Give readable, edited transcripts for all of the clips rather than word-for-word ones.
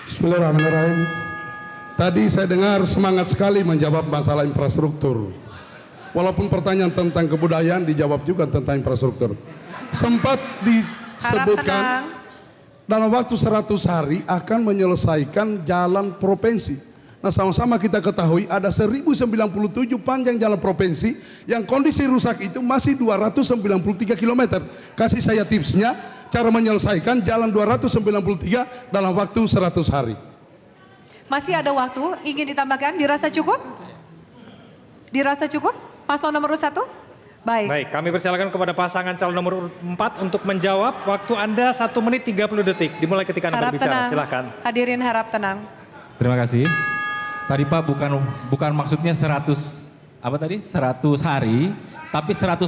Bismillahirrahmanirrahim. Tadi saya dengar semangat sekali menjawab masalah infrastruktur. Walaupun pertanyaan tentang kebudayaan dijawab juga tentang infrastruktur. Sempat disebutkan dalam waktu 100 hari akan menyelesaikan jalan provinsi. Nah, sama-sama kita ketahui ada 1097 panjang jalan provinsi yang kondisi rusak itu masih 293 km. Kasih saya tipsnya, cara menyelesaikan jalan 293 dalam waktu 100 hari. Masih ada waktu, ingin ditambahkan, dirasa cukup? Dirasa cukup? Paslon nomor 1? Baik. Baik, kami persilakan kepada pasangan calon nomor 4 untuk menjawab. Waktu Anda 1 menit 30 detik. Dimulai ketika Anda berbicara. Tenang. Silakan. Hadirin harap tenang. Terima kasih. Tadi Pak bukan maksudnya 100 apa tadi? 100 hari, tapi 100%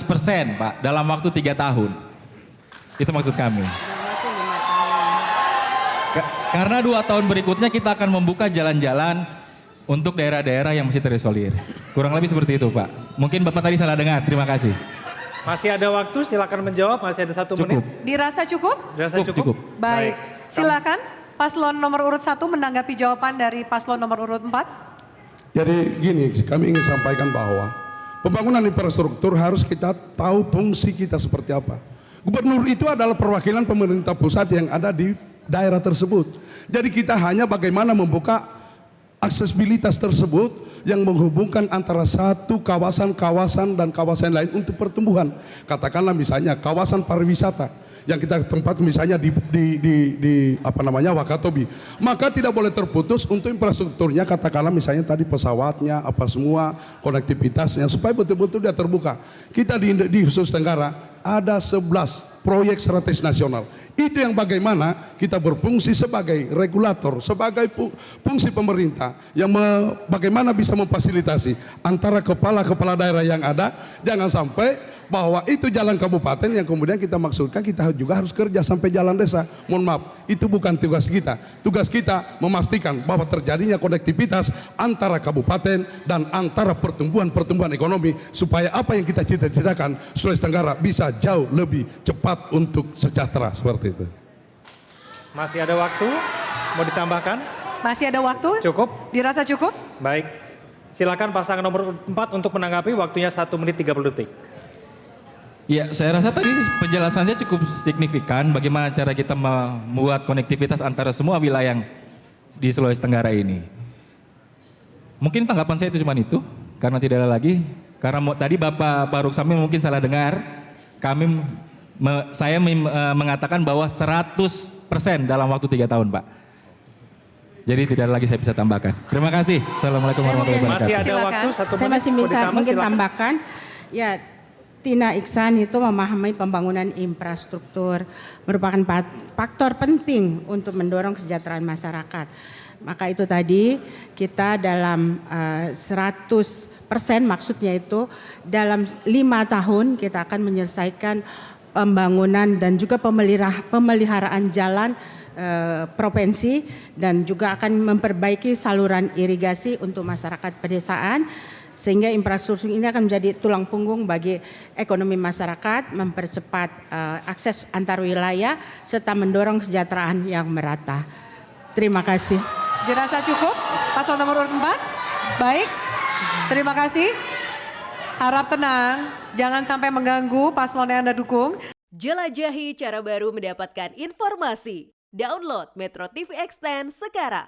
Pak dalam waktu 3 tahun. Itu maksud kami. Karena 2 tahun berikutnya kita akan membuka jalan-jalan untuk daerah-daerah yang masih terisolir. Kurang lebih seperti itu Pak. Mungkin Bapak tadi salah dengar. Terima kasih. Masih ada waktu, silakan menjawab. Masih ada 1 menit. Dirasa cukup? Dirasa Cukup. Baik. Silakan paslon nomor urut 1 menanggapi jawaban dari paslon nomor urut 4. Jadi gini, kami ingin sampaikan bahwa pembangunan infrastruktur harus kita tahu fungsi kita seperti apa. Gubernur itu adalah perwakilan pemerintah pusat yang ada di daerah tersebut. Jadi kita hanya bagaimana membuka aksesibilitas tersebut yang menghubungkan antara satu kawasan-kawasan dan kawasan lain untuk pertumbuhan. Katakanlah misalnya kawasan pariwisata yang kita tempat misalnya di Wakatobi, maka tidak boleh terputus untuk infrastrukturnya, katakanlah misalnya tadi pesawatnya apa semua konektivitasnya supaya betul-betul dia terbuka. Kita di Sulawesi Tenggara ada 11 proyek strategis nasional. Itu yang bagaimana kita berfungsi sebagai regulator, sebagai fungsi pemerintah yang bagaimana bisa memfasilitasi antara kepala-kepala daerah yang ada. Jangan sampai bahwa itu jalan kabupaten yang kemudian kita maksudkan kita juga harus kerja sampai jalan desa. Mohon maaf, itu bukan tugas kita. Tugas kita memastikan bahwa terjadinya konektivitas antara kabupaten dan antara pertumbuhan ekonomi supaya apa yang kita cita-citakan Sulawesi Tenggara bisa jauh lebih cepat untuk sejahtera seperti itu. Masih ada waktu, mau ditambahkan? Masih ada waktu? Cukup? Dirasa cukup? Baik. Silakan pasangan nomor 4 untuk menanggapi, waktunya 1 menit 30 detik. Ya, saya rasa tadi penjelasannya cukup signifikan bagaimana cara kita membuat konektivitas antara semua wilayah di Sulawesi Tenggara ini. Mungkin tanggapan saya itu cuma itu, karena tidak ada lagi. Karena tadi Bapak Ruksami mungkin salah dengar, saya mengatakan bahwa 100% dalam waktu 3 tahun Pak. Jadi tidak ada lagi saya bisa tambahkan. Terima kasih. Assalamualaikum warahmatullahi wabarakatuh. Masih ada waktu 1 menit. Saya masih bisa mungkin silakan. tambahkan. Ya, Tina Iksan itu memahami pembangunan infrastruktur merupakan faktor penting untuk mendorong kesejahteraan masyarakat. Maka itu tadi kita dalam 100% maksudnya itu dalam 5 tahun kita akan menyelesaikan pembangunan dan juga pemeliharaan jalan provinsi dan juga akan memperbaiki saluran irigasi untuk masyarakat pedesaan. Sehingga infrastruktur ini akan menjadi tulang punggung bagi ekonomi masyarakat, mempercepat akses antar wilayah, serta mendorong kesejahteraan yang merata. Terima kasih. Dirasa cukup? Paslon nomor urut 4? Baik, terima kasih. Harap tenang, jangan sampai mengganggu paslon yang Anda dukung. Jelajahi cara baru mendapatkan informasi. Download Metro TV Extend sekarang.